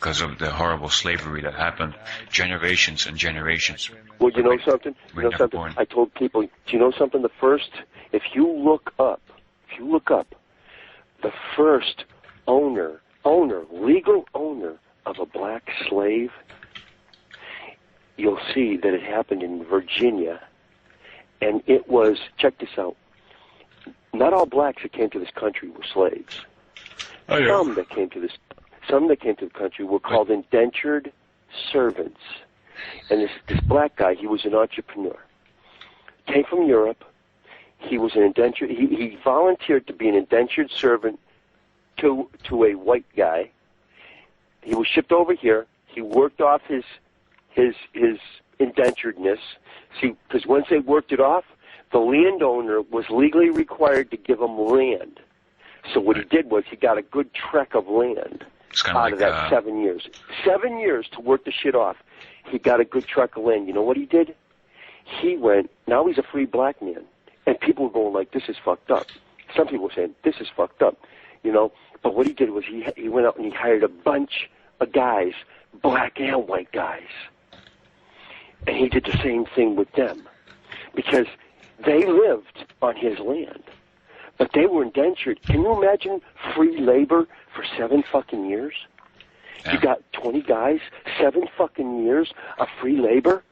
because of the horrible slavery that happened generations and generations. Well, you know something? We're never born. I told people, do you know something? If you look up the first legal owner of a black slave, you'll see that it happened in Virginia, and it was, check this out, not all blacks that came to this country were slaves. Oh, yeah. Some that came to the country were called indentured servants. And this black guy, he was an entrepreneur. Came from Europe. He was an indentured. He volunteered to be an indentured servant to a white guy. He was shipped over here. He worked off his indenturedness. See, because once they worked it off, the landowner was legally required to give him land. So what he did was he got a good trek of land out of that 7 years. 7 years to work the shit off. He got a good trek of land. You know what he did? He went, now he's a free black man. And people were going like, this is fucked up. Some people were saying, this is fucked up. You know, but what he did was he went out and he hired a bunch of guys, black and white guys. And he did the same thing with them. Because they lived on his land. But they were indentured. Can you imagine free labor for 7 fucking years? Yeah. You got 20 guys, 7 fucking years of free labor?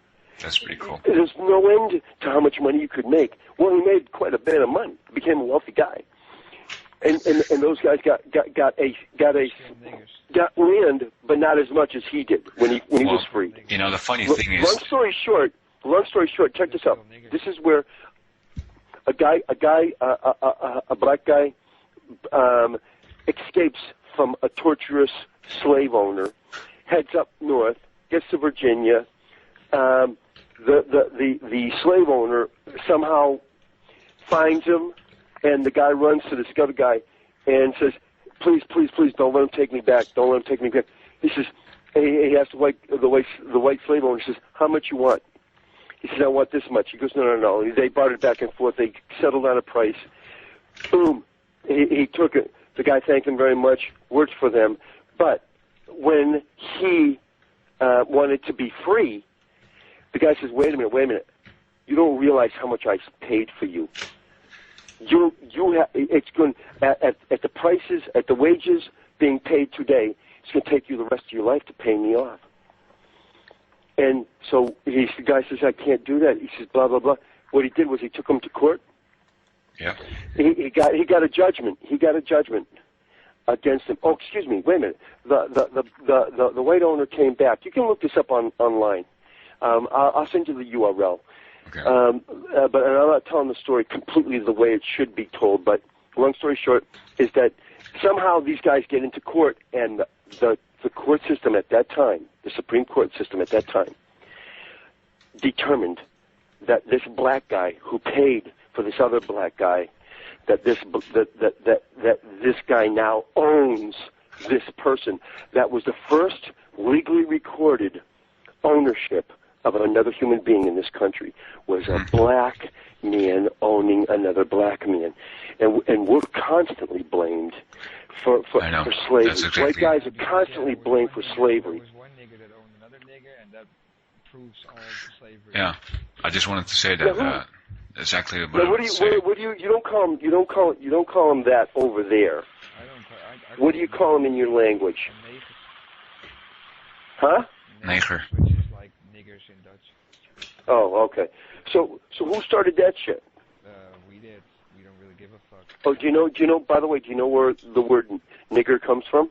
That's pretty cool. There's no end to how much money you could make. Well, he made quite a bit of money. He became a wealthy guy. And those guys got land, but not as much as he did when he was free. You know, the funny thing is, long story short, check this out. This is where a black guy escapes from a torturous slave owner, heads up north, gets to Virginia. The slave owner somehow finds him, and the guy runs to this other guy and says, "Please, please, please, don't let him take me back. Don't let him take me back." He says, he asked the white slave owner, he says, "How much you want?" He said, "I want this much." He goes, "No." They bartered back and forth. They settled on a price. Boom. He took it. The guy thanked him very much, worked for them. But when he wanted to be free, the guy says, wait a minute. You don't realize how much I paid for you. It's going at the prices, at the wages being paid today, it's going to take you the rest of your life to pay me off. And so the guy says, I can't do that. He says, blah, blah, blah. What he did was he took him to court. Yeah. He got a judgment. He got a judgment against him. Oh, excuse me. Wait a minute. The white owner came back. You can look this up online. I'll send you the URL. Okay. But I'm not telling the story completely the way it should be told. But long story short is that somehow these guys get into court, and the court system at that time, the Supreme Court system at that time, determined that this black guy who paid for this other black guy, that this guy now owns this person. That was the first legally recorded ownership of another human being in this country, was a black man owning another black man. And we're constantly blamed for slavery. Exactly White guys are constantly blamed for slavery. One nigger that owned another nigger, and that proves all the slavery. Yeah, I just wanted to say that exactly what I what was do saying. you don't call him that over there. What do you call him in your language? Huh? Neger. Which is like niggers in Dutch. Oh, okay. So who started that shit? We did. We don't really give a fuck. Oh, do you know, by the way, do you know where the word nigger comes from?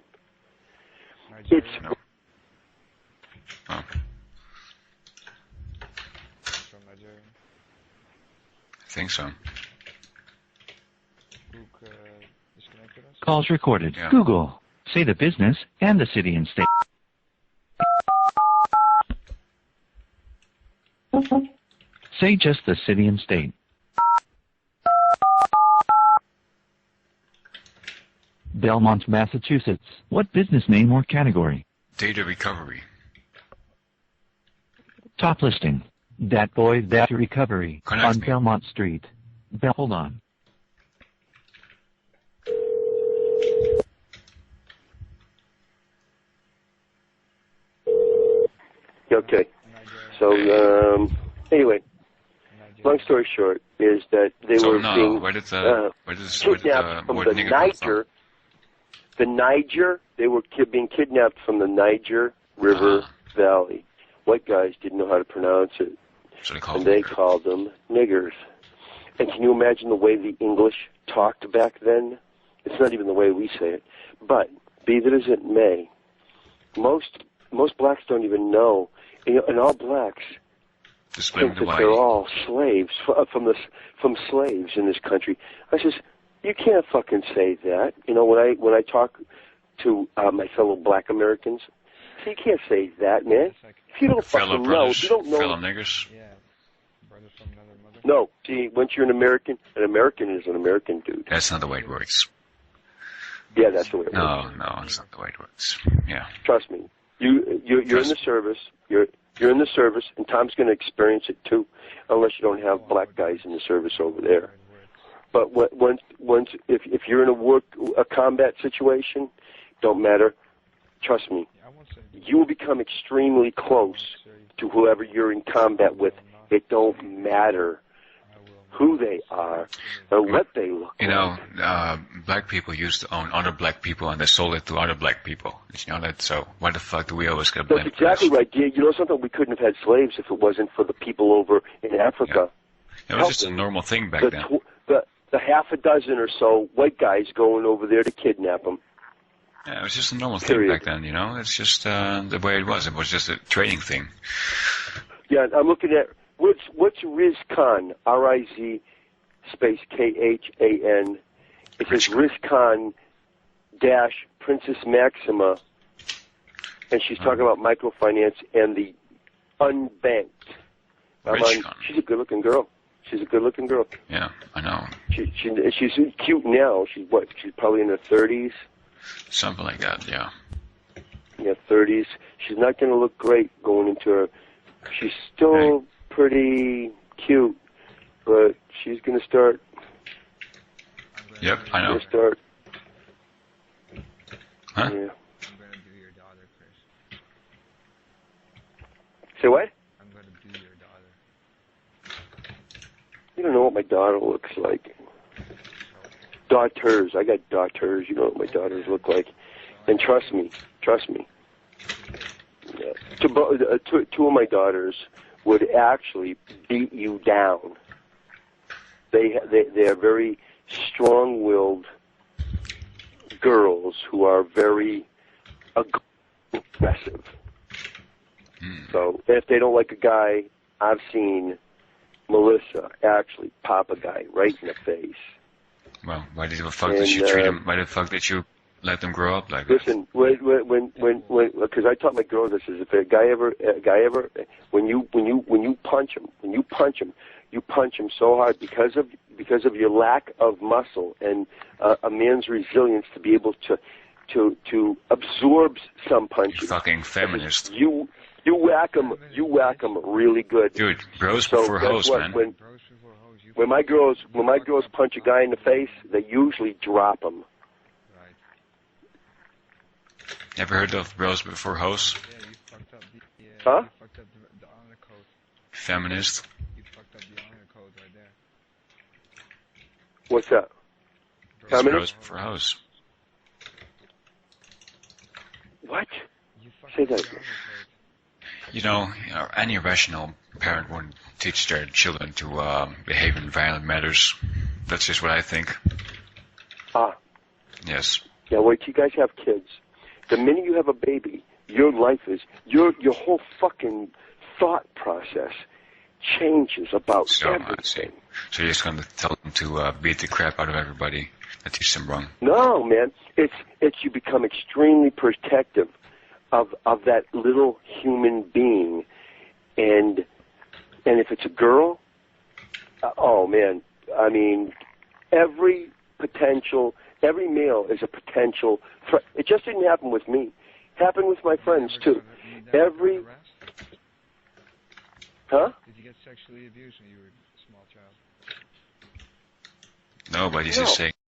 Nigeria. It's... No. Oh. From Nigeria. I think so. Luke disconnected us. Calls recorded. Yeah. Google. Say the business and the city and state. Say just the city and state. Belmont, Massachusetts. What business name or category? Data recovery. Top listing. That boy, that recovery. Connect on me. Belmont Street. Hold on. Okay. So, anyway, long story short is that they were being kidnapped from the Niger. The Niger, they were being kidnapped from the Niger River Valley. White guys didn't know how to pronounce it, and they called them niggers. And can you imagine the way the English talked back then? It's not even the way we say it. But be that as it may, most blacks don't even know, and all blacks think that they're all slaves from slaves in this country. I says, you can't fucking say that. When I talk to my fellow black Americans, I say, you can't say that, man. If you don't fucking know, if you don't know. Fellow niggers. Yeah. Brothers from another mother. No, see, once you're an American is an American dude. That's not the way it works. Yeah, that's the way it works. No, it's not the way it works. Yeah. Trust me. You're in the service. You're in the service, and Tom's going to experience it too, unless you don't have black guys in the service over there. But if you're in a combat situation, don't matter. Trust me, you will become extremely close to whoever you're in combat with. It don't matter who they are or what they look like. Black people used to own other black people, and they sold it to other black people. So why the fuck do we always get blamed? That's exactly right, dear. You know something? We couldn't have had slaves if it wasn't for the people over in Africa. Yeah. It was just a normal thing back then. The half a dozen or so white guys going over there to kidnap them. Yeah, it was just a normal thing back then, It's just the way it was. It was just a trading thing. Yeah, I'm looking at... What's Riz Khan? R-I-Z space K-H-A-N. It says Riz Khan dash Princess Maxima, and she's talking about microfinance and the unbanked. She's a good-looking girl. Yeah, I know. She's cute now. She's probably in her 30s. Something like that, yeah. Yeah, 30s. She's not going to look great going into her. She's still pretty cute, but she's going to start. Yep, I know. Start. Huh? Yeah. I'm going to do your daughter, Chris. Say what? I'm going to do your daughter. You don't know what my daughter looks like. Daughters. I got daughters. You know what my daughters look like. And trust me. Yeah. Two of my daughters would actually beat you down. They are very strong-willed girls who are very aggressive. So if they don't like a guy, I've seen Melissa actually pop a guy right in the face. Well, why the fuck did you treat them? Why the fuck did you let them grow up like listen, that? because I taught my girls this is if a guy ever, when you punch him, you punch him so hard because of your lack of muscle and a man's resilience to be able to absorb some punches. You fucking feminist. You whack him really good. Dude, bros before hoes, man. When my girls punch a guy in the face, they usually drop him. Ever heard of bros before hoes? Yeah, you fucked up the huh? You fucked up the honor code. Feminist. You fucked up the honor code right there. What's that? Bros before hoes. What? You fucked Say up the that. honor code. Any rational parent wouldn't teach their children to behave in violent matters. That's just what I think. Yes. Yeah, wait till you guys have kids. The minute you have a baby, your life is, your whole fucking thought process changes about everything. So you're just going to tell them to beat the crap out of everybody that teach them wrong? No, man. It's you become extremely protective of that little human being. And if it's a girl, oh, man. I mean, every male is a potential threat. It just didn't happen with me. It happened with my friends, too. Huh? Did you get sexually abused when you were a small child? No, but he's just saying